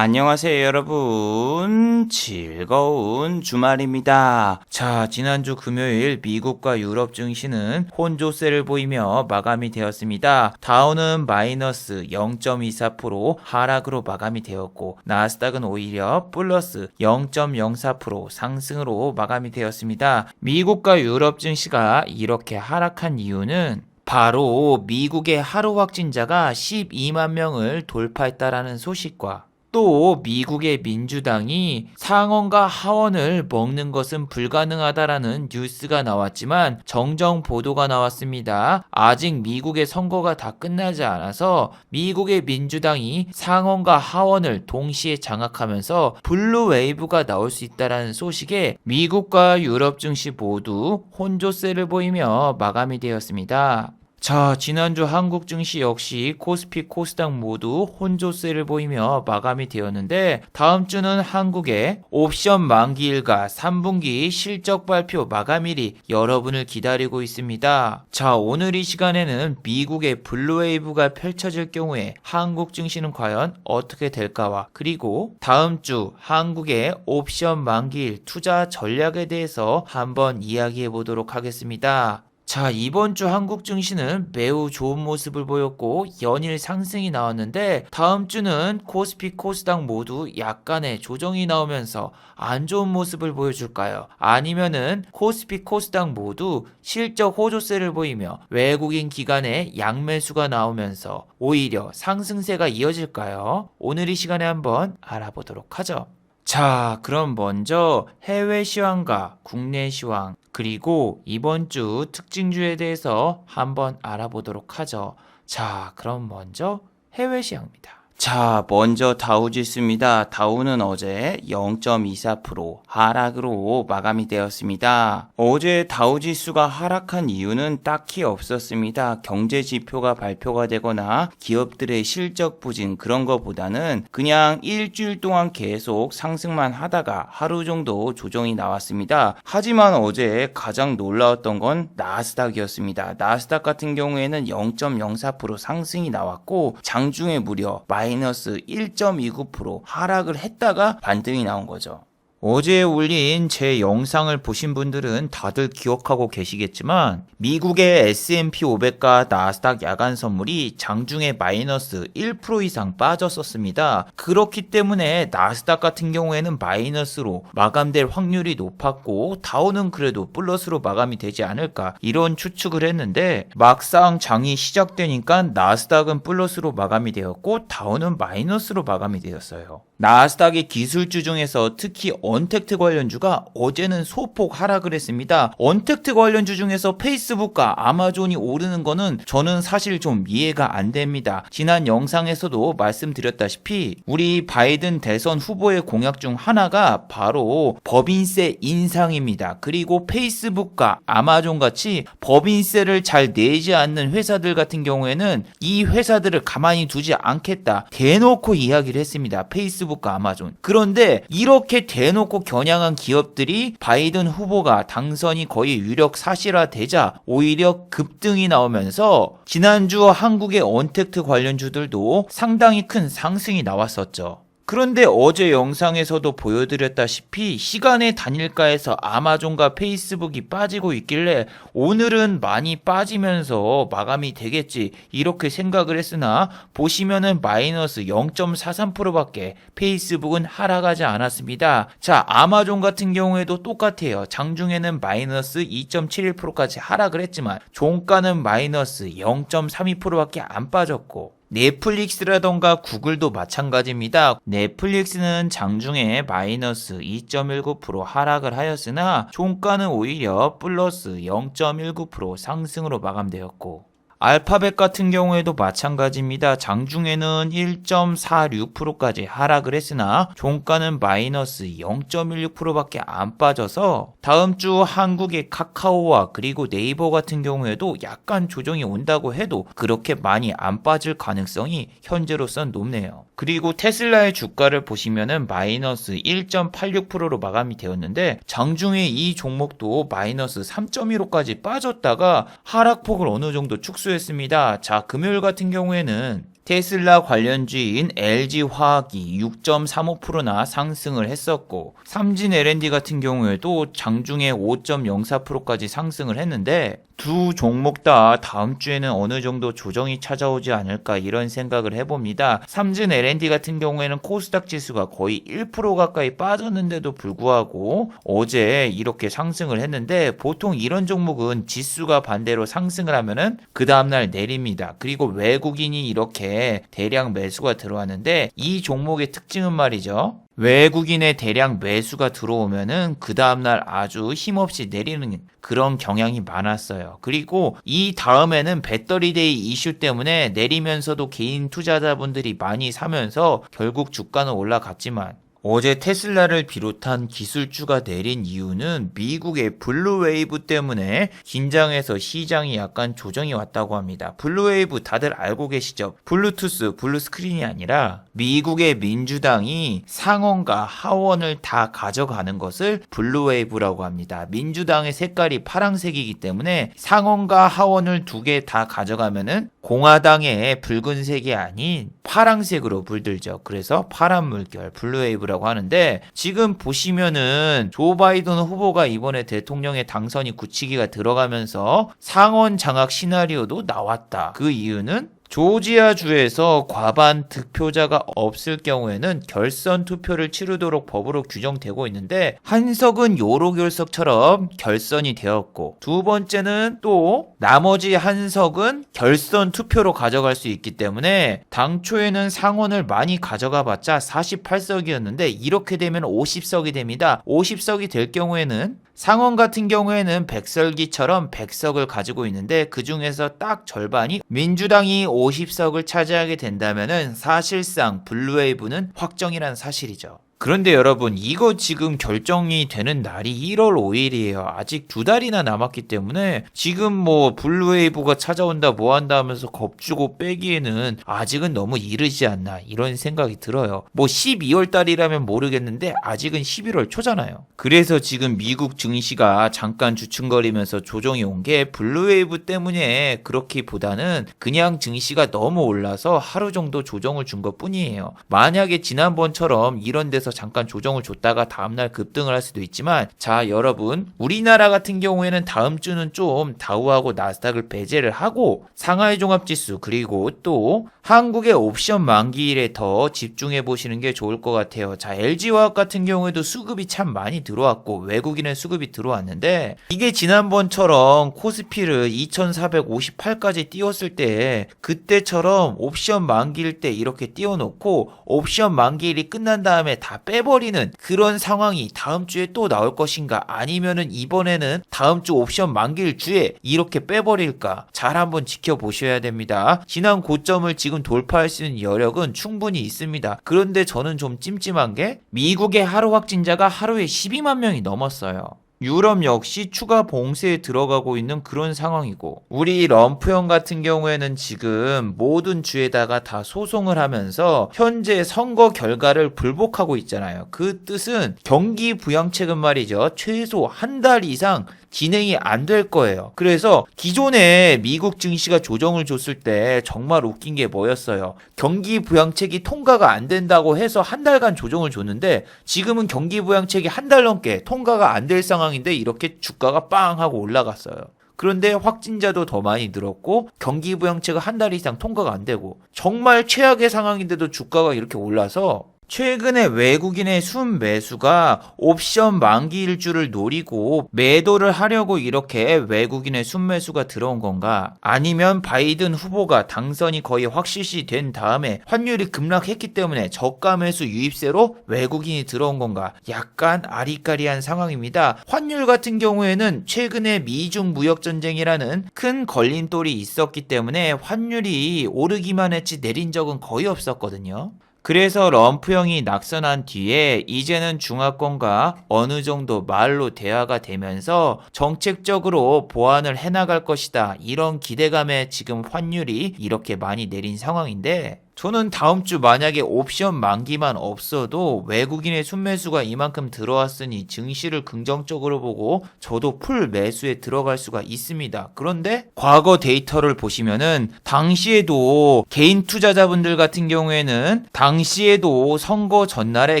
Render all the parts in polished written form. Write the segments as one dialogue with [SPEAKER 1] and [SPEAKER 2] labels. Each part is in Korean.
[SPEAKER 1] 안녕하세요, 여러분. 즐거운 주말입니다. 자, 지난주 금요일 미국과 유럽 증시는 혼조세를 보이며 마감이 되었습니다. 다우는 마이너스 0.24% 하락으로 마감이 되었고, 나스닥은 오히려 플러스 0.04% 상승으로 마감이 되었습니다. 미국과 유럽 증시가 이렇게 하락한 이유는 바로 미국의 하루 확진자가 12만 명을 돌파했다라는 소식과 또 미국의 민주당이 상원과 하원을 먹는 것은 불가능하다라는 뉴스가 나왔지만 정정 보도가 나왔습니다. 아직 미국의 선거가 다 끝나지 않아서 미국의 민주당이 상원과 하원을 동시에 장악하면서 블루 웨이브가 나올 수 있다라는 소식에 미국과 유럽 증시 모두 혼조세를 보이며 마감이 되었습니다. 자, 지난주 한국 증시 역시 코스피, 코스닥 모두 혼조세를 보이며 마감이 되었는데 다음 주는 한국의 옵션 만기일과 3분기 실적 발표 마감일이 여러분을 기다리고 있습니다. 자, 오늘 이 시간에는 미국의 블루웨이브가 펼쳐질 경우에 한국 증시는 과연 어떻게 될까와 그리고 다음 주 한국의 옵션 만기일 투자 전략에 대해서 한번 이야기해 보도록 하겠습니다. 자, 이번 주 한국 증시는 매우 좋은 모습을 보였고 연일 상승이 나왔는데 다음 주는 코스피, 코스닥 모두 약간의 조정이 나오면서 안 좋은 모습을 보여줄까요? 아니면은 코스피, 코스닥 모두 실적 호조세를 보이며 외국인 기관의 양매수가 나오면서 오히려 상승세가 이어질까요? 오늘 이 시간에 한번 알아보도록 하죠. 자, 그럼 먼저 해외 시황과 국내 시황 그리고 이번 주 특징주에 대해서 한번 알아보도록 하죠. 자, 그럼 먼저 해외 시황입니다. 자, 먼저 다우지수입니다. 다우는 어제 0.24% 하락으로 마감이 되었습니다. 어제 다우지수가 하락한 이유는 딱히 없었습니다. 경제 지표가 발표가 되거나 기업들의 실적 부진 그런 것보다는 그냥 일주일 동안 계속 상승만 하다가 하루 정도 조정이 나왔습니다. 하지만 어제 가장 놀라웠던 건 나스닥이었습니다. 나스닥 같은 경우에는 0.04% 상승이 나왔고 장중에 무려 마이너스 1.29% 하락을 했다가 반등이 나온 거죠. 어제 올린 제 영상을 보신 분들은 다들 기억하고 계시겠지만 미국의 S&P 500과 나스닥 야간 선물이 장중에 마이너스 1% 이상 빠졌었습니다. 그렇기 때문에 나스닥 같은 경우에는 마이너스로 마감될 확률이 높았고 다우는 그래도 플러스로 마감이 되지 않을까 이런 추측을 했는데 막상 장이 시작되니까 나스닥은 플러스로 마감이 되었고 다우는 마이너스로 마감이 되었어요. 나스닥의 기술주 중에서 특히 언택트 관련주가 어제는 소폭 하락을 했습니다. 언택트 관련주 중에서 페이스북과 아마존이 오르는 거는 저는 사실 좀 이해가 안 됩니다. 지난 영상에서도 말씀드렸다시피 우리 바이든 대선 후보의 공약 중 하나가 바로 법인세 인상입니다. 그리고 페이스북과 아마존 같이 법인세를 잘 내지 않는 회사들 같은 경우에는 이 회사들을 가만히 두지 않겠다 대놓고 이야기를 했습니다. 페이스북과 아마존. 그런데 이렇게 대놓고 겨냥한 기업들이 바이든 후보가 당선이 거의 유력 사실화되자 오히려 급등이 나오면서 지난주 한국의 언택트 관련주들도 상당히 큰 상승이 나왔었죠. 그런데 어제 영상에서도 보여드렸다시피 시간의 단일가에서 아마존과 페이스북이 빠지고 있길래 오늘은 많이 빠지면서 마감이 되겠지 이렇게 생각을 했으나 보시면은 마이너스 0.43%밖에 페이스북은 하락하지 않았습니다. 자, 아마존 같은 경우에도 똑같아요. 장중에는 마이너스 2.71%까지 하락을 했지만 종가는 마이너스 0.32%밖에 안 빠졌고 넷플릭스라던가 구글도 마찬가지입니다. 넷플릭스는 장중에 마이너스 2.19% 하락을 하였으나 종가는 오히려 플러스 0.19% 상승으로 마감되었고 알파벳 같은 경우에도 마찬가지입니다. 장중에는 1.46%까지 하락을 했으나 종가는 마이너스 0.16%밖에 안 빠져서 다음 주 한국의 카카오와 그리고 네이버 같은 경우에도 약간 조정이 온다고 해도 그렇게 많이 안 빠질 가능성이 현재로선 높네요. 그리고 테슬라의 주가를 보시면은 마이너스 1.86%로 마감이 되었는데 장중에 이 종목도 마이너스 3.15까지 빠졌다가 하락폭을 어느 정도 축소했습니다. 자, 금요일 같은 경우에는 테슬라 관련주인 LG화학이 6.35%나 상승을 했었고, 삼진 L&D 같은 경우에도 장중에 5.04%까지 상승을 했는데, 두 종목 다 다음 주에는 어느 정도 조정이 찾아오지 않을까 이런 생각을 해봅니다. 삼진 L&D 같은 경우에는 코스닥 지수가 거의 1% 가까이 빠졌는데도 불구하고 어제 이렇게 상승을 했는데, 보통 이런 종목은 지수가 반대로 상승을 하면은 그 다음날 내립니다. 그리고 외국인이 이렇게 대량 매수가 들어왔는데, 이 종목의 특징은 말이죠, 외국인의 대량 매수가 들어오면은 그 다음날 아주 힘없이 내리는 그런 경향이 많았어요. 그리고 이 다음에는 배터리데이 이슈 때문에 내리면서도 개인 투자자분들이 많이 사면서 결국 주가는 올라갔지만, 어제 테슬라를 비롯한 기술주가 내린 이유는 미국의 블루웨이브 때문에 긴장해서 시장이 약간 조정이 왔다고 합니다. 블루웨이브 다들 알고 계시죠? 블루투스, 블루스크린이 아니라 미국의 민주당이 상원과 하원을 다 가져가는 것을 블루웨이브라고 합니다. 민주당의 색깔이 파란색이기 때문에 상원과 하원을 두 개 다 가져가면은 공화당의 붉은색이 아닌 파란색으로 물들죠. 그래서 파란 물결, 블루웨이브라고 하는데, 지금 보시면은 조 바이든 후보가 이번에 대통령의 당선이 굳히기가 들어가면서 상원 장악 시나리오도 나왔다. 그 이유는 조지아주에서 과반 득표자가 없을 경우에는 결선 투표를 치르도록 법으로 규정되고 있는데, 한석은 요로결석처럼 결선이 되었고, 두 번째는 또 나머지 한석은 결선 투표로 가져갈 수 있기 때문에, 당초에는 상원을 많이 가져가 봤자 48석이었는데 이렇게 되면 50석이 됩니다. 50석이 될 경우에는 상원 같은 경우에는 100석이처럼 100석을 가지고 있는데, 그 중에서 딱 절반이 민주당이 50석을 차지하게 된다면은 사실상 블루웨이브는 확정이란 사실이죠. 그런데 여러분, 이거 지금 결정이 되는 날이 1월 5일이에요. 아직 2달이나 남았기 때문에 지금 뭐 블루웨이브가 찾아온다 뭐 한다 하면서 겁주고 빼기에는 아직은 너무 이르지 않나 이런 생각이 들어요. 뭐 12월 달이라면 모르겠는데 아직은 11월 초잖아요. 그래서 지금 미국 증시가 잠깐 주춤거리면서 조정이 온 게 블루웨이브 때문에 그렇기보다는 그냥 증시가 너무 올라서 하루 정도 조정을 준 것 뿐이에요. 만약에 지난번처럼 이런 데서 잠깐 조정을 줬다가 다음날 급등을 할 수도 있지만, 자 여러분, 우리나라 같은 경우에는 다음 주는 좀 다우하고 나스닥을 배제를 하고 상하이 종합지수 그리고 또 한국의 옵션 만기일에 더 집중해 보시는 게 좋을 것 같아요. 자, LG화학 같은 경우에도 수급이 참 많이 들어왔고 외국인의 수급이 들어왔는데, 이게 지난번처럼 코스피를 2458까지 띄웠을 때 그때처럼 옵션 만기일 때 이렇게 띄워놓고 옵션 만기일이 끝난 다음에 다 빼버리는 그런 상황이 다음 주에 또 나올 것인가, 아니면은 이번에는 다음 주 옵션 만기일 주에 이렇게 빼버릴까, 잘 한번 지켜보셔야 됩니다. 지난 고점을 지금 돌파할 수 있는 여력은 충분히 있습니다. 그런데 저는 좀 찜찜한 게 미국의 하루 확진자가 하루에 12만 명이 넘었어요. 유럽 역시 추가 봉쇄에 들어가고 있는 그런 상황이고, 우리 럼프형 같은 경우에는 지금 모든 주에다가 다 소송을 하면서 현재 선거 결과를 불복하고 있잖아요. 그 뜻은 경기 부양책은 말이죠, 최소 한 달 이상 진행이 안 될 거예요. 그래서 기존에 미국 증시가 조정을 줬을 때 정말 웃긴 게 뭐였어요? 경기 부양책이 통과가 안 된다고 해서 한 달간 조정을 줬는데, 지금은 경기 부양책이 한 달 넘게 통과가 안 될 상황인데 이렇게 주가가 빵 하고 올라갔어요. 그런데 확진자도 더 많이 늘었고 경기 부양책은 한 달 이상 통과가 안 되고 정말 최악의 상황인데도 주가가 이렇게 올라서, 최근에 외국인의 순매수가 옵션 만기일주를 노리고 매도를 하려고 이렇게 외국인의 순매수가 들어온 건가, 아니면 바이든 후보가 당선이 거의 확실시 된 다음에 환율이 급락했기 때문에 저가 매수 유입세로 외국인이 들어온 건가, 약간 아리까리한 상황입니다. 환율 같은 경우에는 최근에 미중 무역전쟁이라는 큰 걸림돌이 있었기 때문에 환율이 오르기만 했지 내린 적은 거의 없었거든요. 그래서 럼프형이 낙선한 뒤에 이제는 중화권과 어느 정도 말로 대화가 되면서 정책적으로 보완을 해나갈 것이다, 이런 기대감에 지금 환율이 이렇게 많이 내린 상황인데, 저는 다음 주 만약에 옵션 만기만 없어도 외국인의 순매수가 이만큼 들어왔으니 증시를 긍정적으로 보고 저도 풀 매수에 들어갈 수가 있습니다. 그런데 과거 데이터를 보시면은 당시에도 개인 투자자분들 같은 경우에는 당시에도 선거 전날에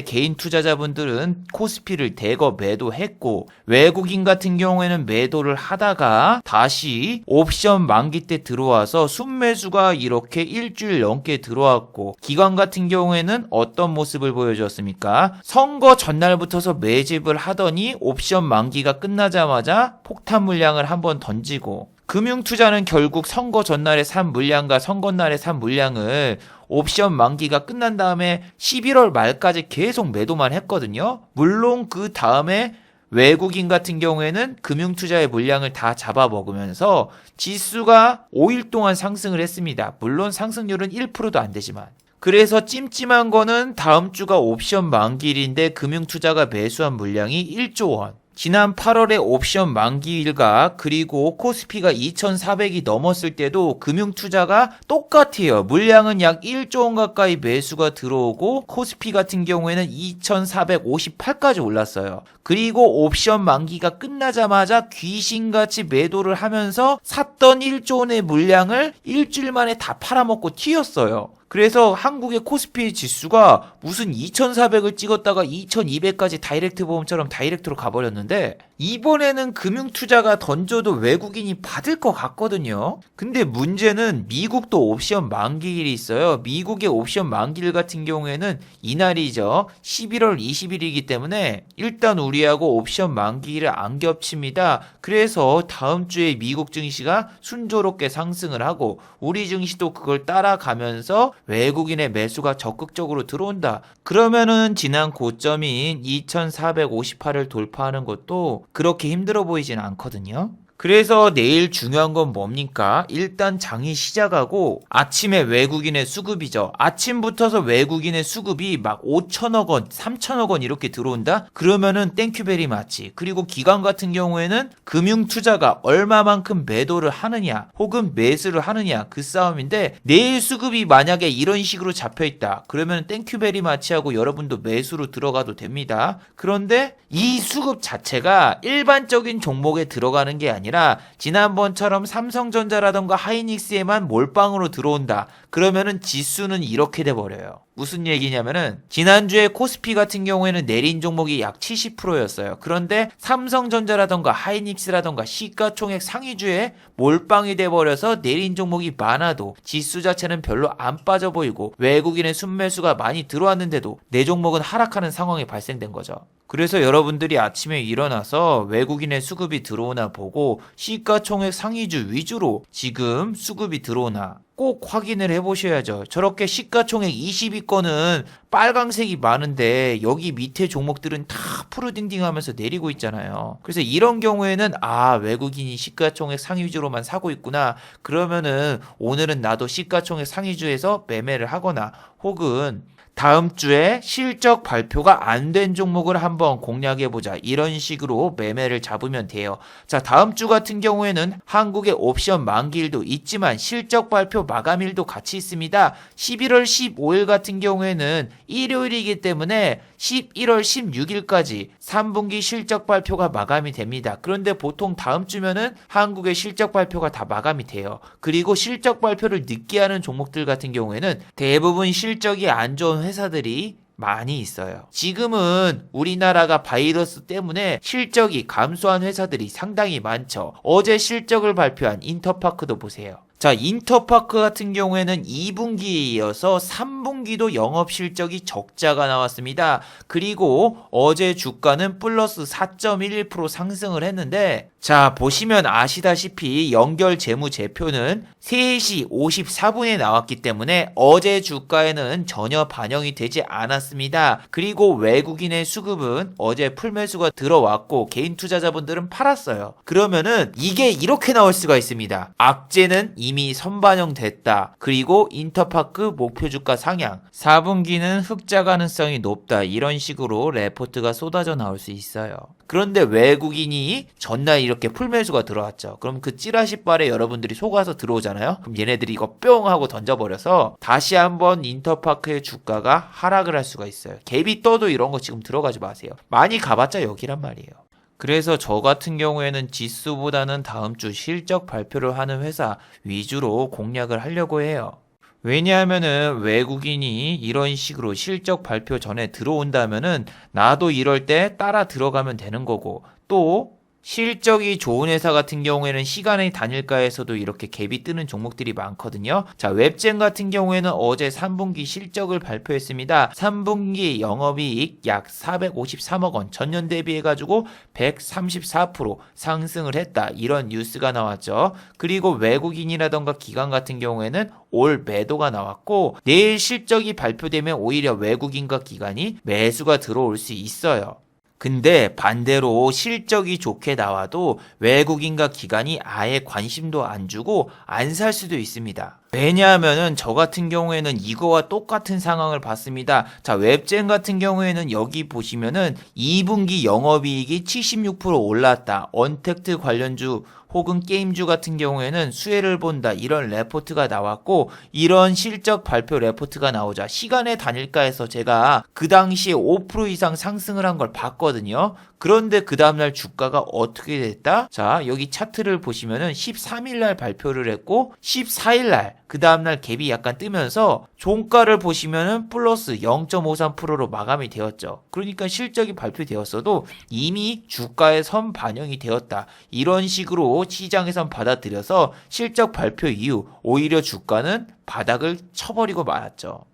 [SPEAKER 1] 개인 투자자분들은 코스피를 대거 매도했고 외국인 같은 경우에는 매도를 하다가 다시 옵션 만기 때 들어와서 순매수가 이렇게 일주일 넘게 들어왔고 기관 같은 경우에는 어떤 모습을 보여줬습니까? 선거 전날부터서 매집을 하더니 옵션 만기가 끝나자마자 폭탄 물량을 한번 던지고 금융투자는 결국 선거 전날에 산 물량과 선거 날에 산 물량을 옵션 만기가 끝난 다음에 11월 말까지 계속 매도만 했거든요. 물론 그 다음에 외국인 같은 경우에는 금융투자의 물량을 다 잡아먹으면서 지수가 5일 동안 상승을 했습니다. 물론 상승률은 1%도 안 되지만. 그래서 찜찜한 거는 다음 주가 옵션 만기일인데 금융투자가 매수한 물량이 1조 원. 지난 8월에 옵션 만기일과 그리고 코스피가 2,400이 넘었을 때도 금융투자가 똑같아요. 물량은 약 1조 원 가까이 매수가 들어오고 코스피 같은 경우에는 2,458까지 올랐어요. 그리고 옵션 만기가 끝나자마자 귀신같이 매도를 하면서 샀던 1조 원의 물량을 일주일 만에 다 팔아먹고 튀었어요. 그래서 한국의 코스피 지수가 무슨 2,400을 찍었다가 2,200까지 다이렉트 보험처럼 다이렉트로 가버렸는데 이번에는 금융투자가 던져도 외국인이 받을 것 같거든요. 근데 문제는 미국도 옵션 만기일이 있어요. 미국의 옵션 만기일 같은 경우에는 이날이죠. 11월 20일이기 때문에 일단 우리하고 옵션 만기일을 안 겹칩니다. 그래서 다음 주에 미국 증시가 순조롭게 상승을 하고 우리 증시도 그걸 따라가면서 외국인의 매수가 적극적으로 들어온다. 그러면은 지난 고점인 2,458을 돌파하는 것도 그렇게 힘들어 보이진 않거든요. 그래서 내일 중요한 건 뭡니까? 일단 장이 시작하고 아침에 외국인의 수급이죠. 아침부터서 외국인의 수급이 막 5천억 원, 3천억 원 이렇게 들어온다? 그러면은 땡큐베리 마치. 그리고 기관 같은 경우에는 금융투자가 얼마만큼 매도를 하느냐 혹은 매수를 하느냐 그 싸움인데 내일 수급이 만약에 이런 식으로 잡혀있다. 그러면 땡큐베리 마치하고 여러분도 매수로 들어가도 됩니다. 그런데 이 수급 자체가 일반적인 종목에 들어가는 게 아니라 지난번처럼 삼성전자라던가 하이닉스에만 몰빵으로 들어온다. 그러면은 지수는 이렇게 돼버려요. 무슨 얘기냐면은 지난주에 코스피 같은 경우에는 내린 종목이 약 70%였어요. 그런데 삼성전자라던가 하이닉스라던가 시가총액 상위주에 몰빵이 돼버려서 내린 종목이 많아도 지수 자체는 별로 안 빠져 보이고 외국인의 순매수가 많이 들어왔는데도 내 종목은 하락하는 상황이 발생된 거죠. 그래서 여러분들이 아침에 일어나서 외국인의 수급이 들어오나 보고 시가총액 상위주 위주로 지금 수급이 들어오나 꼭 확인을 해보셔야죠. 저렇게 시가총액 20위권은 빨강색이 많은데 여기 밑에 종목들은 다 푸르딩딩 하면서 내리고 있잖아요. 그래서 이런 경우에는 외국인이 시가총액 상위주로만 사고 있구나. 그러면은 오늘은 나도 시가총액 상위주에서 매매를 하거나 혹은 다음 주에 실적 발표가 안 된 종목을 한번 공략해보자. 이런 식으로 매매를 잡으면 돼요. 자, 다음 주 같은 경우에는 한국의 옵션 만기일도 있지만 실적 발표 마감일도 같이 있습니다. 11월 15일 같은 경우에는 일요일이기 때문에 11월 16일까지 3분기 실적 발표가 마감이 됩니다. 그런데 보통 다음 주면은 한국의 실적 발표가 다 마감이 돼요. 그리고 실적 발표를 늦게 하는 종목들 같은 경우에는 대부분 실적이 안 좋은 회사들이 많이 있어요. 지금은 우리나라가 바이러스 때문에 실적이 감소한 회사들이 상당히 많죠. 어제 실적을 발표한 인터파크도 보세요. 자, 인터파크 같은 경우에는 2분기에 이어서 3분기도 영업 실적이 적자가 나왔습니다. 그리고 어제 주가는 플러스 4.11% 상승을 했는데 자, 보시면 아시다시피 연결 재무제표는 3시 54분에 나왔기 때문에 어제 주가에는 전혀 반영이 되지 않았습니다. 그리고 외국인의 수급은 어제 풀매수가 들어왔고 개인 투자자분들은 팔았어요. 그러면은 이게 이렇게 나올 수가 있습니다. 악재는 이미 선반영됐다. 그리고 인터파크 목표 주가 상향. 4분기는 흑자 가능성이 높다. 이런 식으로 레포트가 쏟아져 나올 수 있어요. 그런데 외국인이 전날 이렇게 풀매수가 들어왔죠. 그럼 그 찌라시발에 여러분들이 속아서 들어오잖아요. 그럼 얘네들이 이거 뿅 하고 던져버려서 다시 한번 인터파크의 주가가 하락을 할 수가 있어요. 갭이 떠도 이런 거 지금 들어가지 마세요. 많이 가봤자 여기란 말이에요. 그래서 저 같은 경우에는 지수보다는 다음 주 실적 발표를 하는 회사 위주로 공략을 하려고 해요. 왜냐하면은 외국인이 이런 식으로 실적 발표 전에 들어온다면은 나도 이럴 때 따라 들어가면 되는 거고, 또 실적이 좋은 회사 같은 경우에는 시간의 단일가에서도 이렇게 갭이 뜨는 종목들이 많거든요. 자, 웹젠 같은 경우에는 어제 3분기 실적을 발표했습니다. 3분기 영업이익 약 453억 원, 전년 대비해가지고 134% 상승을 했다. 이런 뉴스가 나왔죠. 그리고 외국인이라던가 기관 같은 경우에는 올 매도가 나왔고, 내일 실적이 발표되면 오히려 외국인과 기관이 매수가 들어올 수 있어요. 근데 반대로 실적이 좋게 나와도 외국인과 기관이 아예 관심도 안 주고 안 살 수도 있습니다. 왜냐하면은 저 같은 경우에는 이거와 똑같은 상황을 봤습니다. 자, 웹젠 같은 경우에는 여기 보시면은 2분기 영업이익이 76% 올랐다. 언택트 관련주 혹은 게임주 같은 경우에는 수혜를 본다. 이런 레포트가 나왔고, 이런 실적 발표 레포트가 나오자 시간의 단일가에서 제가 그 당시에 5% 이상 상승을 한 걸 봤거든요. 그런데 그 다음날 주가가 어떻게 됐다? 자, 여기 차트를 보시면은 13일날 발표를 했고 14일날 그 다음날 갭이 약간 뜨면서 종가를 보시면은 플러스 0.53%로 마감이 되었죠. 그러니까 실적이 발표되었어도 이미 주가에 선 반영이 되었다. 이런 식으로 시장에선 받아들여서 실적 발표 이후 오히려 주가는 바닥을 쳐버리고 말았죠.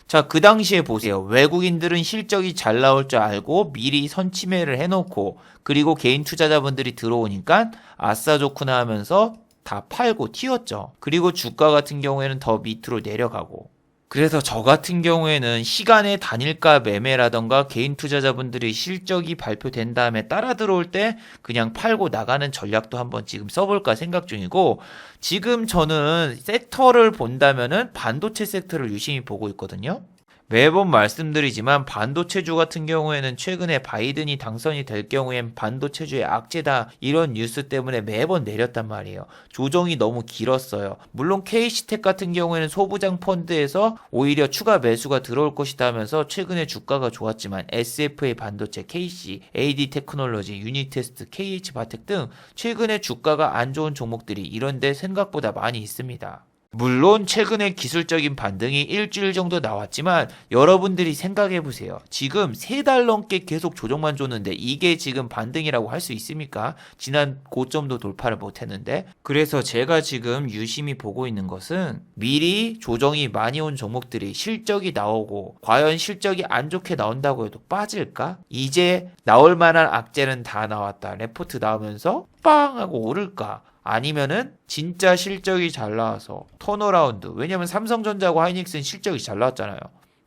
[SPEAKER 1] 자, 그 당시에 보세요. 외국인들은 실적이 잘 나올 줄 알고 미리 선침해를 해놓고, 그리고 개인 투자자분들이 들어오니까 아싸 좋구나 하면서 다 팔고 튀었죠. 그리고 주가 같은 경우에는 더 밑으로 내려가고. 그래서 저 같은 경우에는 시간의 단일가 매매라던가 개인 투자자분들이 실적이 발표된 다음에 따라 들어올 때 그냥 팔고 나가는 전략도 한번 지금 써볼까 생각 중이고, 지금 저는 섹터를 본다면은 반도체 섹터를 유심히 보고 있거든요. 매번 말씀드리지만 반도체주 같은 경우에는 최근에 바이든이 당선이 될 경우엔 반도체주의 악재다 이런 뉴스 때문에 매번 내렸단 말이에요. 조정이 너무 길었어요. 물론 KC텍 같은 경우에는 소부장 펀드에서 오히려 추가 매수가 들어올 것이다 하면서 최근에 주가가 좋았지만 SFA 반도체, KC, AD 테크놀로지, 유니테스트, KH바텍 등 최근에 주가가 안 좋은 종목들이 이런데 생각보다 많이 있습니다. 물론 최근에 기술적인 반등이 일주일 정도 나왔지만 여러분들이 생각해보세요. 지금 3달 넘게 계속 조정만 줬는데 이게 지금 반등이라고 할 수 있습니까? 지난 고점도 돌파를 못했는데. 그래서 제가 지금 유심히 보고 있는 것은 미리 조정이 많이 온 종목들이 실적이 나오고 과연 실적이 안 좋게 나온다고 해도 빠질까? 이제 나올 만한 악재는 다 나왔다. 레포트 나오면서 빵 하고 오를까? 아니면은 진짜 실적이 잘 나와서 턴어라운드. 왜냐면 삼성전자하고 하이닉스는 실적이 잘 나왔잖아요.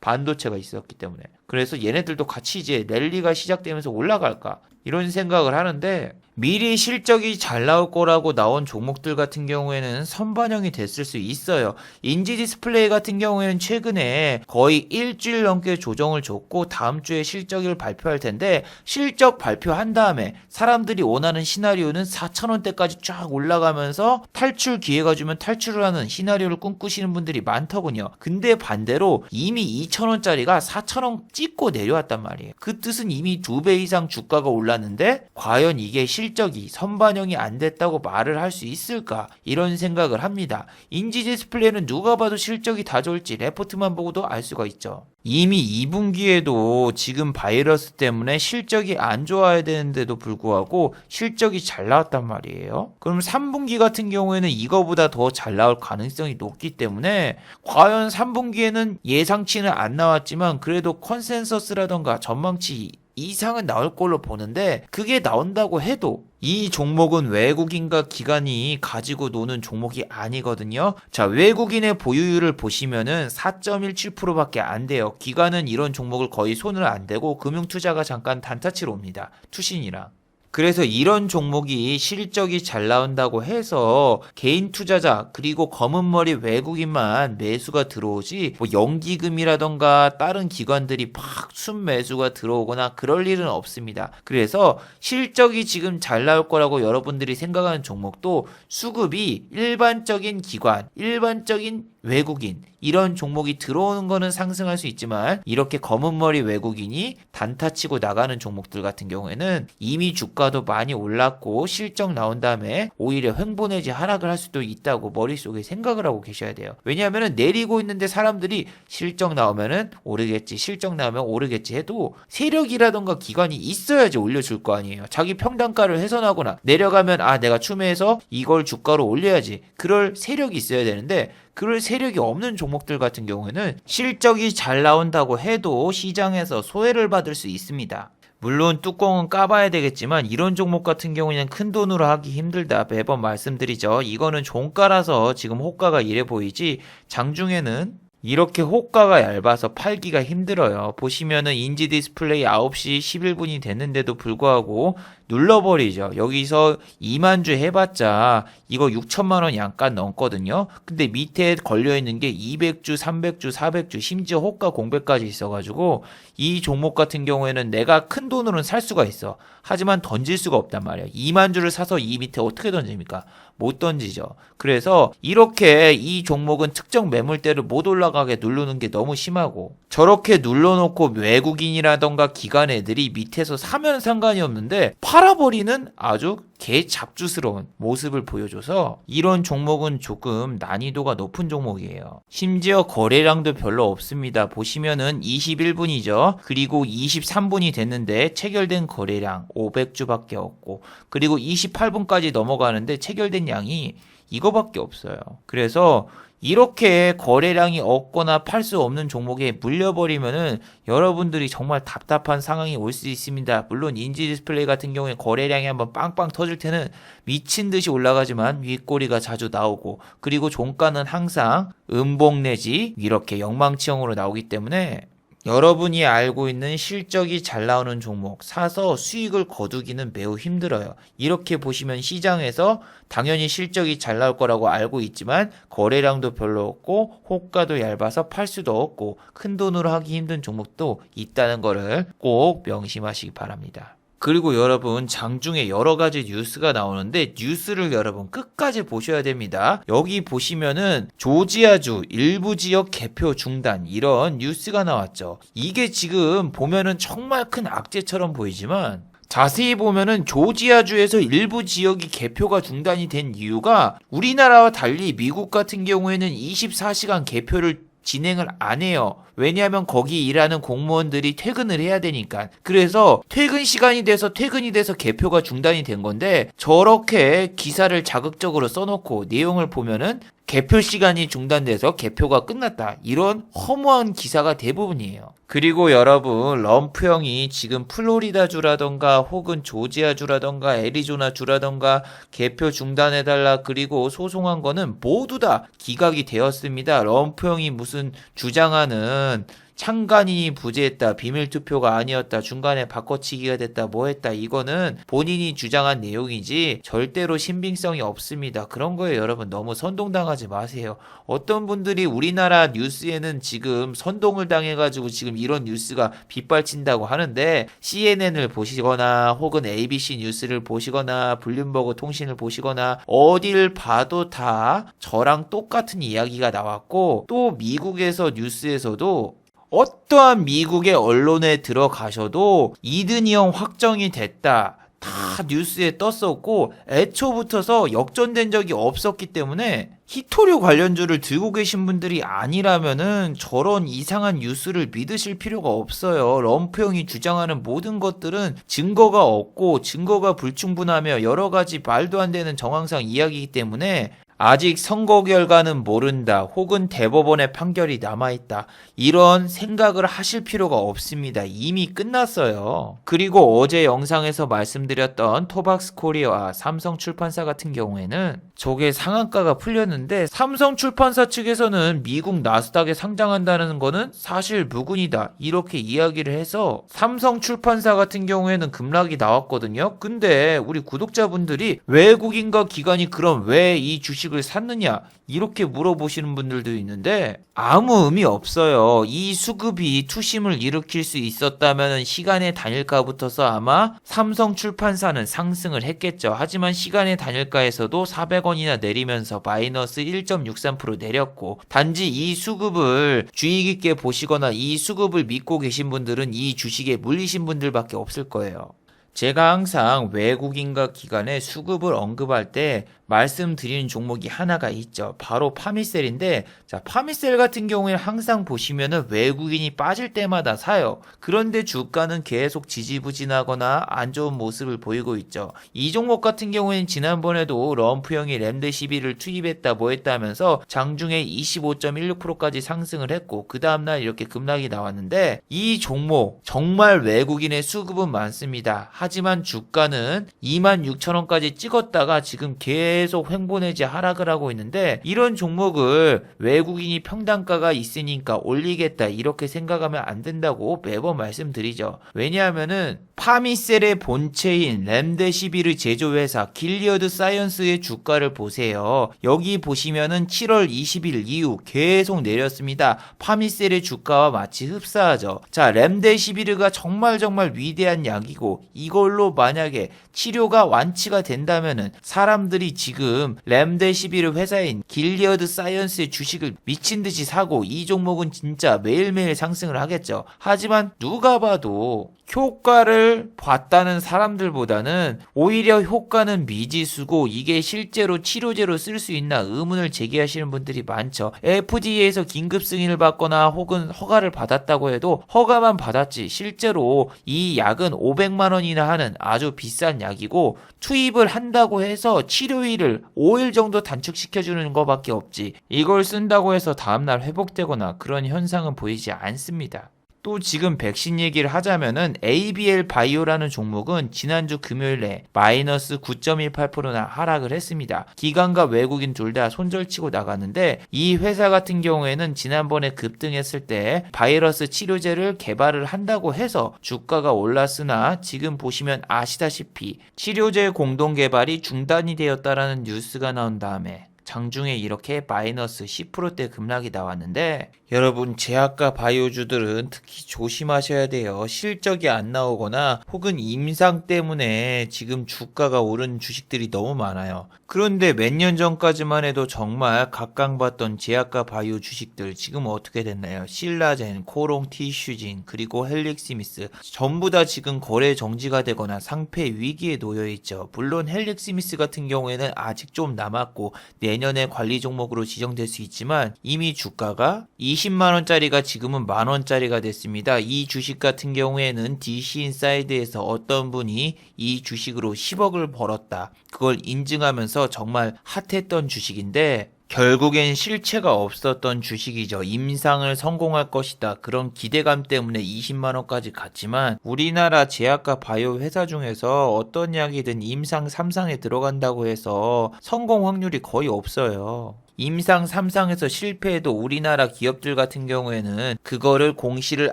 [SPEAKER 1] 반도체가 있었기 때문에. 그래서 얘네들도 같이 이제 랠리가 시작되면서 올라갈까? 이런 생각을 하는데, 미리 실적이 잘 나올 거라고 나온 종목들 같은 경우에는 선반영이 됐을 수 있어요. 인지 디스플레이 같은 경우에는 최근에 거의 일주일 넘게 조정을 줬고 다음 주에 실적을 발표할 텐데, 실적 발표한 다음에 사람들이 원하는 시나리오는 4,000원대까지 쫙 올라가면서 탈출 기회가 주면 탈출을 하는 시나리오를 꿈꾸시는 분들이 많더군요. 근데 반대로 이미 2,000원짜리가 4,000원 찍고 내려왔단 말이에요. 그 뜻은 이미 2배 이상 주가가 올랐는데 과연 이게 실적이 선반영이 안 됐다고 말을 할 수 있을까? 이런 생각을 합니다. 인지 디스플레이는 누가 봐도 실적이 다 좋을지 레포트만 보고도 알 수가 있죠. 이미 2분기에도 지금 바이러스 때문에 실적이 안 좋아야 되는데도 불구하고 실적이 잘 나왔단 말이에요. 그럼 3분기 같은 경우에는 이거보다 더 잘 나올 가능성이 높기 때문에 과연 3분기에는 예상치는 안 나왔지만 그래도 컨센서스라던가 전망치 이상은 나올 걸로 보는데, 그게 나온다고 해도 이 종목은 외국인과 기관이 가지고 노는 종목이 아니거든요. 자, 외국인의 보유율을 보시면은 4.17%밖에 안 돼요. 기관은 이런 종목을 거의 손을 안 대고 금융투자가 잠깐 단타치로 옵니다. 투신이랑. 그래서 이런 종목이 실적이 잘 나온다고 해서 개인 투자자 그리고 검은머리 외국인만 매수가 들어오지 뭐 연기금이라던가 다른 기관들이 막 순매수가 들어오거나 그럴 일은 없습니다. 그래서 실적이 지금 잘 나올 거라고 여러분들이 생각하는 종목도 수급이 일반적인 기관, 일반적인 외국인 이런 종목이 들어오는 거는 상승할 수 있지만 이렇게 검은머리 외국인이 단타치고 나가는 종목들 같은 경우에는 이미 주가도 많이 올랐고 실적 나온 다음에 오히려 횡보 내지 하락을 할 수도 있다고 머릿속에 생각을 하고 계셔야 돼요. 왜냐하면 내리고 있는데 사람들이 실적 나오면은 오르겠지, 실적 나오면 오르겠지 해도 세력이라던가 기관이 있어야지 올려줄 거 아니에요. 자기 평단가를 훼손하거나 내려가면 내가 추매해서 이걸 주가로 올려야지 그럴 세력이 있어야 되는데 그럴 세력이 없는 종목들 같은 경우에는 실적이 잘 나온다고 해도 시장에서 소외를 받을 수 있습니다. 물론 뚜껑은 까봐야 되겠지만 이런 종목 같은 경우에는 큰 돈으로 하기 힘들다 매번 말씀드리죠. 이거는 종가라서 지금 호가가 이래 보이지 장중에는 이렇게 호가가 얇아서 팔기가 힘들어요. 보시면은 인지 디스플레이 9시 11분이 됐는데도 불구하고 눌러버리죠. 여기서 2만 주 해봤자 이거 6천만 원 양가 넘거든요. 근데 밑에 걸려있는 게 200주, 300주, 400주 심지어 호가 공백까지 있어가지고 이 종목 같은 경우에는 내가 큰 돈으로는 살 수가 있어. 하지만 던질 수가 없단 말이에요. 2만 주를 사서 이 밑에 어떻게 던집니까? 못 던지죠. 그래서 이렇게 이 종목은 특정 매물대를 못 올라가게 누르는 게 너무 심하고 저렇게 눌러놓고 외국인이라던가 기관 애들이 밑에서 사면 상관이 없는데 팔아버리는 아주 개잡주스러운 모습을 보여줘서 이런 종목은 조금 난이도가 높은 종목이에요. 심지어 거래량도 별로 없습니다. 보시면은 21분이죠. 그리고 23분이 됐는데 체결된 거래량 500주밖에 없고 그리고 28분까지 넘어가는데 체결된 양이 이거밖에 없어요. 그래서 이렇게 거래량이 없거나 팔 수 없는 종목에 물려버리면은 여러분들이 정말 답답한 상황이 올 수 있습니다. 물론 인지 디스플레이 같은 경우에 거래량이 한번 빵빵 터질 때는 미친 듯이 올라가지만 윗꼬리가 자주 나오고 그리고 종가는 항상 음봉 내지 이렇게 영망치형으로 나오기 때문에 여러분이 알고 있는 실적이 잘 나오는 종목 사서 수익을 거두기는 매우 힘들어요. 이렇게 보시면 시장에서 당연히 실적이 잘 나올 거라고 알고 있지만 거래량도 별로 없고 호가도 얇아서 팔 수도 없고 큰 돈으로 하기 힘든 종목도 있다는 거를 꼭 명심하시기 바랍니다. 그리고 여러분 장중에 여러 가지 뉴스가 나오는데 뉴스를 여러분 끝까지 보셔야 됩니다. 여기 보시면은 조지아주 일부 지역 개표 중단 이런 뉴스가 나왔죠. 이게 지금 보면은 정말 큰 악재처럼 보이지만 자세히 보면은 조지아주에서 일부 지역이 개표가 중단이 된 이유가 우리나라와 달리 미국 같은 경우에는 24시간 개표를 진행을 안 해요. 왜냐하면 거기 일하는 공무원들이 퇴근을 해야 되니까. 그래서 퇴근 시간이 돼서 퇴근이 돼서 개표가 중단이 된 건데 저렇게 기사를 자극적으로 써놓고 내용을 보면은 개표 시간이 중단돼서 개표가 끝났다. 이런 허무한 기사가 대부분이에요. 그리고 여러분 럼프형이 지금 플로리다주라던가 혹은 조지아주라던가 애리조나주라던가 개표 중단해달라 그리고 소송한 거는 모두 다 기각이 되었습니다. 럼프형이 무슨 주장하는 창간인이 부재했다, 비밀투표가 아니었다, 중간에 바꿔치기가 됐다, 뭐했다 이거는 본인이 주장한 내용이지 절대로 신빙성이 없습니다. 그런 거에 여러분 너무 선동당하지 마세요. 어떤 분들이 우리나라 뉴스에는 지금 선동을 당해가지고 지금 이런 뉴스가 빗발친다고 하는데 CNN을 보시거나 혹은 ABC 뉴스를 보시거나 블룸버그 통신을 보시거나 어딜 봐도 다 저랑 똑같은 이야기가 나왔고 또 미국에서 뉴스에서도 어떠한 미국의 언론에 들어가셔도 이드니형 확정이 됐다. 다 뉴스에 떴었고 애초부터서 역전된 적이 없었기 때문에 히토류 관련주를 들고 계신 분들이 아니라면은 저런 이상한 뉴스를 믿으실 필요가 없어요. 럼프형이 주장하는 모든 것들은 증거가 없고 증거가 불충분하며 여러 가지 말도 안 되는 정황상 이야기이기 때문에 아직 선거 결과는 모른다. 혹은 대법원의 판결이 남아있다. 이런 생각을 하실 필요가 없습니다. 이미 끝났어요. 그리고 어제 영상에서 말씀드렸던 토박스 코리아와 삼성 출판사 같은 경우에는 저게 상한가가 풀렸는데 삼성 출판사 측에서는 미국 나스닥에 상장한다는 거는 사실 무근이다. 이렇게 이야기를 해서 삼성 출판사 같은 경우에는 급락이 나왔거든요. 근데 우리 구독자분들이 외국인과 기관이 그럼 왜 이 주식을 샀느냐 이렇게 물어보시는 분들도 있는데 아무 의미 없어요. 이 수급이 투심을 일으킬 수 있었다면 시간의 단일가부터서 아마 삼성 출판사는 상승을 했겠죠. 하지만 시간의 단일가에서도 400원이나 내리면서 마이너스 1.63% 내렸고 단지 이 수급을 주의 깊게 보시거나 이 수급을 믿고 계신 분들은 이 주식에 물리신 분들밖에 없을 거예요. 제가 항상 외국인과 기관의 수급을 언급할 때 말씀드리는 종목이 하나가 있죠. 바로 파미셀인데, 자, 파미셀 같은 경우에는 항상 보시면은 외국인이 빠질 때마다 사요. 그런데 주가는 계속 지지부진하거나 안 좋은 모습을 보이고 있죠. 이 종목 같은 경우에는 지난번에도 럼프형이 램데시비를 투입했다 뭐 했다 하면서 장중에 25.16%까지 상승을 했고 그 다음날 이렇게 급락이 나왔는데 이 종목 정말 외국인의 수급은 많습니다. 하지만 주가는 26,000원까지 찍었다가 지금 계속 횡보 내지 하락을 하고 있는데 이런 종목을 외국인이 평단가가 있으니까 올리겠다 이렇게 생각하면 안 된다고 매번 말씀드리죠. 왜냐하면은 파미셀의 본체인 램데시비르 제조회사 길리어드 사이언스의 주가를 보세요. 여기 보시면은 7월 20일 이후 계속 내렸습니다. 파미셀의 주가와 마치 흡사하죠. 자, 램데시비르가 정말 위대한 약이고 이걸로 만약에 치료가 완치가 된다면은 사람들이 지금 램데시비르 회사인 길리어드 사이언스의 주식을 미친 듯이 사고 이 종목은 진짜 매일매일 상승을 하겠죠. 하지만 누가 봐도 효과를 봤다는 사람들보다는 오히려 효과는 미지수고 이게 실제로 치료제로 쓸 수 있나 의문을 제기하시는 분들이 많죠. FDA에서 긴급 승인을 받거나 혹은 허가를 받았다고 해도 허가만 받았지 실제로 이 약은 500만 원이나 하는 아주 비싼 약이고 투입을 한다고 해서 치료일을 5일 정도 단축시켜주는 것밖에 없지 이걸 쓴다고 해서 다음날 회복되거나 그런 현상은 보이지 않습니다. 또 지금 백신 얘기를 하자면은 ABL 바이오라는 종목은 지난주 금요일에 마이너스 9.18%나 하락을 했습니다. 기관과 외국인 둘 다 손절치고 나갔는데 이 회사 같은 경우에는 지난번에 급등했을 때 바이러스 치료제를 개발을 한다고 해서 주가가 올랐으나 지금 보시면 아시다시피 치료제 공동 개발이 중단이 되었다라는 뉴스가 나온 다음에 장중에 이렇게 마이너스 10%대 급락이 나왔는데 여러분 제약과 바이오주들은 특히 조심하셔야 돼요. 실적이 안 나오거나 혹은 임상 때문에 지금 주가가 오른 주식들이 너무 많아요. 그런데 몇 년 전까지만 해도 정말 각광받던 제약과 바이오 주식들 지금 어떻게 됐나요? 신라젠, 코롱 티슈진 그리고 헬릭시미스 전부 다 지금 거래 정지가 되거나 상폐 위기에 놓여 있죠. 물론 헬릭시미스 같은 경우에는 아직 좀 남았고 내년에 관리 종목으로 지정될 수 있지만 이미 주가가 20만원짜리가 지금은 만원짜리가 됐습니다. 이 주식 같은 경우에는 DC인사이드에서 어떤 분이 이 주식으로 10억을 벌었다. 그걸 인증하면서 정말 핫했던 주식인데 결국엔 실체가 없었던 주식이죠. 임상을 성공할 것이다. 그런 기대감 때문에 20만원까지 갔지만 우리나라 제약과 바이오 회사 중에서 어떤 약이든 임상 3상에 들어간다고 해서 성공 확률이 거의 없어요. 임상 3상에서 실패해도 우리나라 기업들 같은 경우에는 그거를 공시를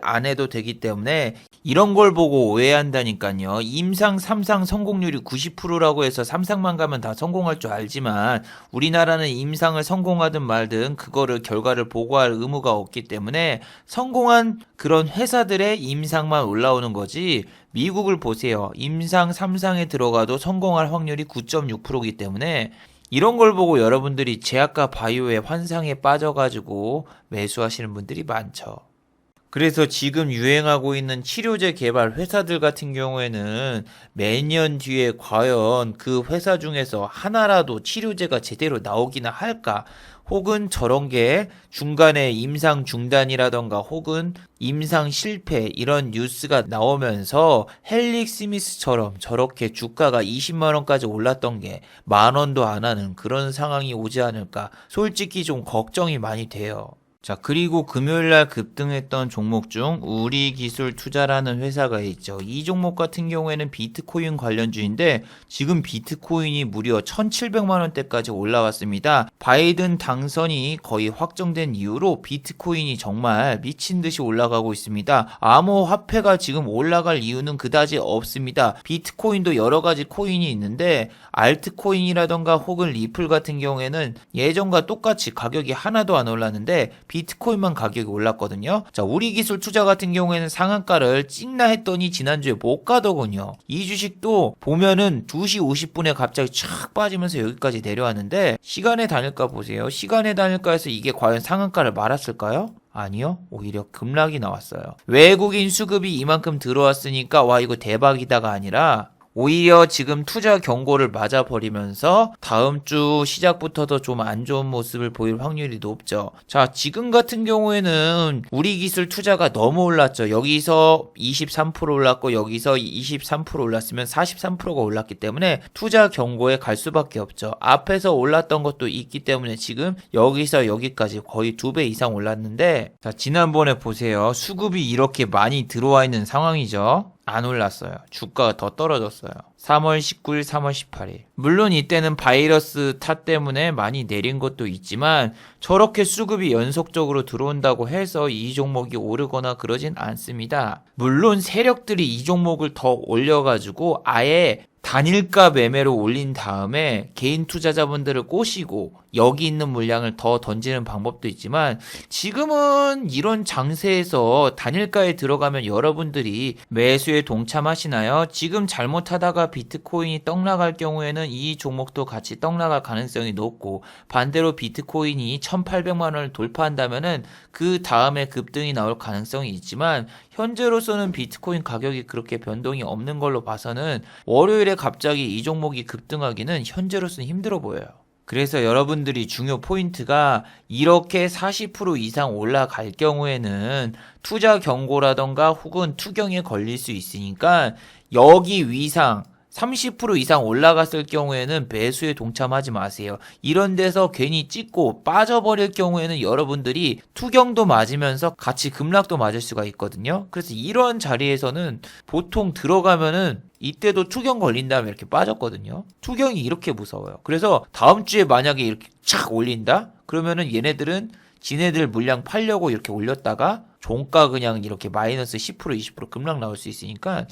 [SPEAKER 1] 안 해도 되기 때문에 이런 걸 보고 오해한다니까요. 임상 3상 성공률이 90%라고 해서 3상만 가면 다 성공할 줄 알지만 우리나라는 임상을 성공하든 말든 그거를 결과를 보고할 의무가 없기 때문에 성공한 그런 회사들의 임상만 올라오는 거지 미국을 보세요. 임상 3상에 들어가도 성공할 확률이 9.6%이기 때문에 이런 걸 보고 여러분들이 제약과 바이오의 환상에 빠져가지고 매수하시는 분들이 많죠. 그래서 지금 유행하고 있는 치료제 개발 회사들 같은 경우에는 매년 뒤에 과연 그 회사 중에서 하나라도 치료제가 제대로 나오기나 할까? 혹은 저런 게 중간에 임상 중단이라던가 혹은 임상 실패 이런 뉴스가 나오면서 헬릭 스미스처럼 저렇게 주가가 20만 원까지 올랐던 게 10,000원도 안 하는 그런 상황이 오지 않을까? 솔직히 좀 걱정이 많이 돼요. 자, 그리고 금요일날 급등했던 종목 중 우리기술투자라는 회사가 있죠. 이 종목 같은 경우에는 비트코인 관련주인데 지금 비트코인이 무려 1,700만 원대까지 올라왔습니다. 바이든 당선이 거의 확정된 이후로 비트코인이 정말 미친 듯이 올라가고 있습니다. 암호화폐가 지금 올라갈 이유는 그다지 없습니다. 비트코인도 여러 가지 코인이 있는데 알트코인이라던가 혹은 리플 같은 경우에는 예전과 똑같이 가격이 하나도 안 올랐는데 비트코인만 가격이 올랐거든요. 자, 우리기술투자 같은 경우에는 상한가를 찍나 했더니 지난주에 못 가더군요. 이 주식도 보면은 2시 50분에 갑자기 촥 빠지면서 여기까지 내려왔는데 시간의 단일가 보세요. 시간의 단일가에서 이게 과연 상한가를 말았을까요? 아니요. 오히려 급락이 나왔어요. 외국인 수급이 이만큼 들어왔으니까 와 이거 대박이다가 아니라 오히려 지금 투자 경고를 맞아버리면서 다음 주 시작부터도 좀 안 좋은 모습을 보일 확률이 높죠. 자, 지금 같은 경우에는 우리기술 투자가 너무 올랐죠. 여기서 23% 올랐고 여기서 23% 올랐으면 43%가 올랐기 때문에 투자 경고에 갈 수밖에 없죠. 앞에서 올랐던 것도 있기 때문에 지금 여기서 여기까지 거의 2배 이상 올랐는데 자, 지난번에 보세요. 수급이 이렇게 많이 들어와 있는 상황이죠. 안 올랐어요. 주가가 더 떨어졌어요. 3월 19일, 3월 18일. 물론 이때는 바이러스 탓 때문에 많이 내린 것도 있지만 저렇게 수급이 연속적으로 들어온다고 해서 이 종목이 오르거나 그러진 않습니다. 물론 세력들이 이 종목을 더 올려가지고 아예 단일가 매매로 올린 다음에 개인 투자자분들을 꼬시고 여기 있는 물량을 더 던지는 방법도 있지만 지금은 이런 장세에서 단일가에 들어가면 여러분들이 매수에 동참하시나요? 지금 잘못하다가 비트코인이 떡 나갈 경우에는 이 종목도 같이 떡 나갈 가능성이 높고 반대로 비트코인이 1,800만 원을 돌파한다면은 그 다음에 급등이 나올 가능성이 있지만 현재로서는 비트코인 가격이 그렇게 변동이 없는 걸로 봐서는 월요일에 갑자기 이 종목이 급등하기는 현재로서는 힘들어 보여요. 그래서 여러분들이 중요 포인트가 이렇게 40% 이상 올라갈 경우에는 투자 경고라던가 혹은 투경에 걸릴 수 있으니까 여기 위상 30% 이상 올라갔을 경우에는 매수에 동참하지 마세요. 이런 데서 괜히 찍고 빠져버릴 경우에는 여러분들이 투경도 맞으면서 같이 급락도 맞을 수가 있거든요. 그래서 이런 자리에서는 보통 들어가면은 이때도 투경 걸린 다음에 이렇게 빠졌거든요. 투경이 이렇게 무서워요. 그래서 다음 주에 만약에 이렇게 착 올린다? 그러면은 얘네들은 지네들 물량 팔려고 이렇게 올렸다가 종가 그냥 이렇게 마이너스 10% 20% 급락 나올 수 있으니까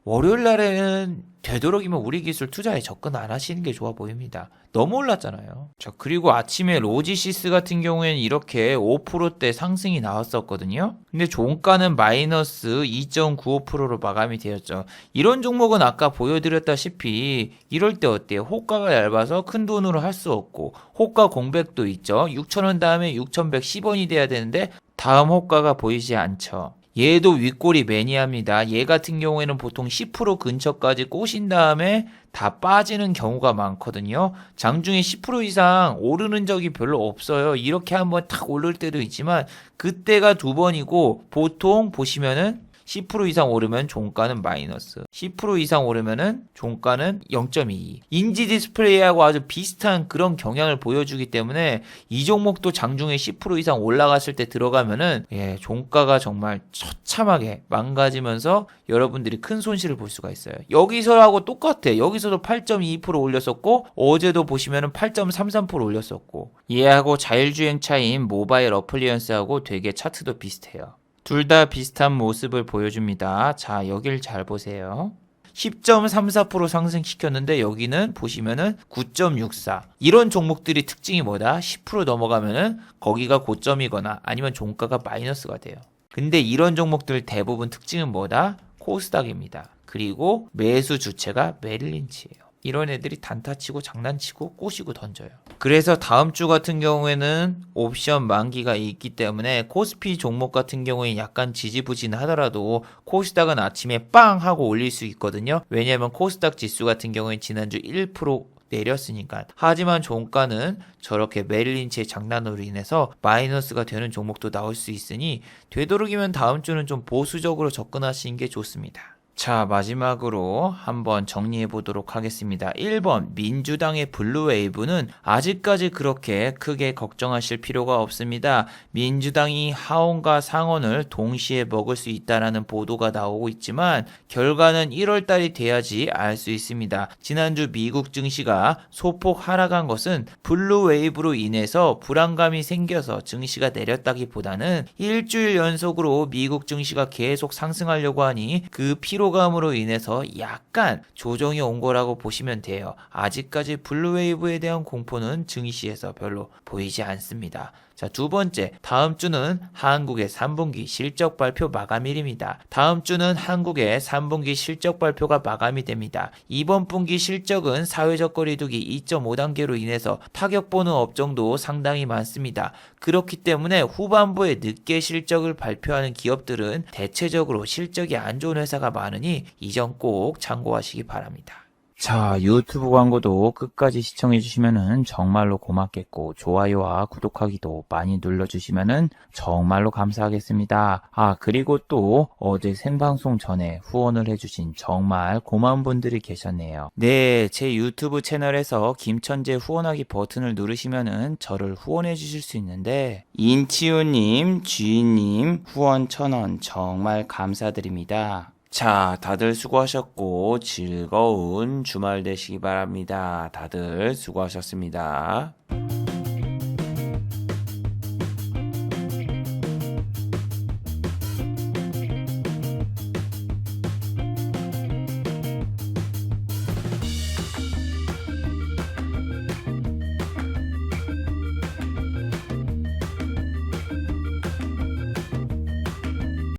[SPEAKER 1] 월요일 날에는 되도록이면 우리기술 투자에 접근 안 하시는 게 좋아 보입니다. 너무 올랐잖아요. 자, 그리고 아침에 로지시스 같은 경우에는 이렇게 5%대 상승이 나왔었거든요. 근데 종가는 마이너스 2.95%로 마감이 되었죠. 이런 종목은 아까 보여드렸다시피 이럴 때 어때요? 호가가 얇아서 큰 돈으로 할 수 없고 호가 공백도 있죠. 6,000원 다음에 6,110원이 돼야 되는데 다음 호가가 보이지 않죠. 얘도 윗골이 매니아입니다. 얘 같은 경우에는 보통 10% 근처까지 꼬신 다음에 다 빠지는 경우가 많거든요. 장중에 10% 이상 오르는 적이 별로 없어요. 이렇게 한번 탁 오를 때도 있지만 그때가 2번이고 보통 보시면은 10% 이상 오르면 종가는 마이너스 10% 이상 오르면은 종가는 0.22 인지 디스플레이하고 아주 비슷한 그런 경향을 보여주기 때문에 이 종목도 장중에 10% 이상 올라갔을 때 들어가면은 종가가 정말 처참하게 망가지면서 여러분들이 큰 손실을 볼 수가 있어요. 여기서하고 똑같아. 여기서도 8.22% 올렸었고 어제도 보시면은 8.33% 올렸었고 얘하고 자율주행차인 모바일 어플리언스하고 되게 차트도 비슷해요. 둘 다 비슷한 모습을 보여줍니다. 자, 여길 잘 보세요. 10.34% 상승시켰는데 여기는 보시면은 9.64. 이런 종목들이 특징이 뭐다? 10% 넘어가면은 거기가 고점이거나 아니면 종가가 마이너스가 돼요. 근데 이런 종목들 대부분 특징은 뭐다? 코스닥입니다. 그리고 매수 주체가 메릴린치예요. 이런 애들이 단타치고 장난치고 꼬시고 던져요. 그래서 다음 주 같은 경우에는 옵션 만기가 있기 때문에 코스피 종목 같은 경우에 약간 지지부진하더라도 코스닥은 아침에 빵 하고 올릴 수 있거든요. 왜냐하면 코스닥 지수 같은 경우에 지난주 1% 내렸으니까. 하지만 종가는 저렇게 메릴린치의 장난으로 인해서 마이너스가 되는 종목도 나올 수 있으니 되도록이면 다음 주는 좀 보수적으로 접근하시는 게 좋습니다. 자, 마지막으로 한번 정리해 보도록 하겠습니다. 1번 민주당의 블루웨이브는 아직까지 그렇게 크게 걱정하실 필요가 없습니다. 민주당이 하원과 상원을 동시에 먹을 수 있다라는 보도가 나오고 있지만 결과는 1월 달이 돼야지 알 수 있습니다. 지난주 미국 증시가 소폭 하락한 것은 블루웨이브로 인해서 불안감이 생겨서 증시가 내렸다기보다는 일주일 연속으로 미국 증시가 계속 상승하려고 하니 그 피로감으로 인해서 약간 조정이 온 거라고 보시면 돼요. 아직까지 블루웨이브에 대한 공포는 증시에서 별로 보이지 않습니다. 자, 두 번째, 다음 주는 한국의 3분기 실적 발표 마감일입니다. 다음 주는 한국의 3분기 실적 발표가 마감이 됩니다. 이번 분기 실적은 사회적 거리두기 2.5단계로 인해서 타격보는 업종도 상당히 많습니다. 그렇기 때문에 후반부에 늦게 실적을 발표하는 기업들은 대체적으로 실적이 안 좋은 회사가 많으니 이 점 꼭 참고하시기 바랍니다. 자, 유튜브 광고도 끝까지 시청해주시면 정말로 고맙겠고 좋아요와 구독하기도 많이 눌러주시면 정말로 감사하겠습니다. 그리고 또 어제 생방송 전에 후원을 해주신 정말 고마운 분들이 계셨네요. 네, 제 유튜브 채널에서 김천재 후원하기 버튼을 누르시면 저를 후원해 주실 수 있는데 인치우님, 주인님 후원 1,000원 정말 감사드립니다. 자, 다들 수고하셨고 즐거운 주말 되시기 바랍니다. 다들 수고하셨습니다.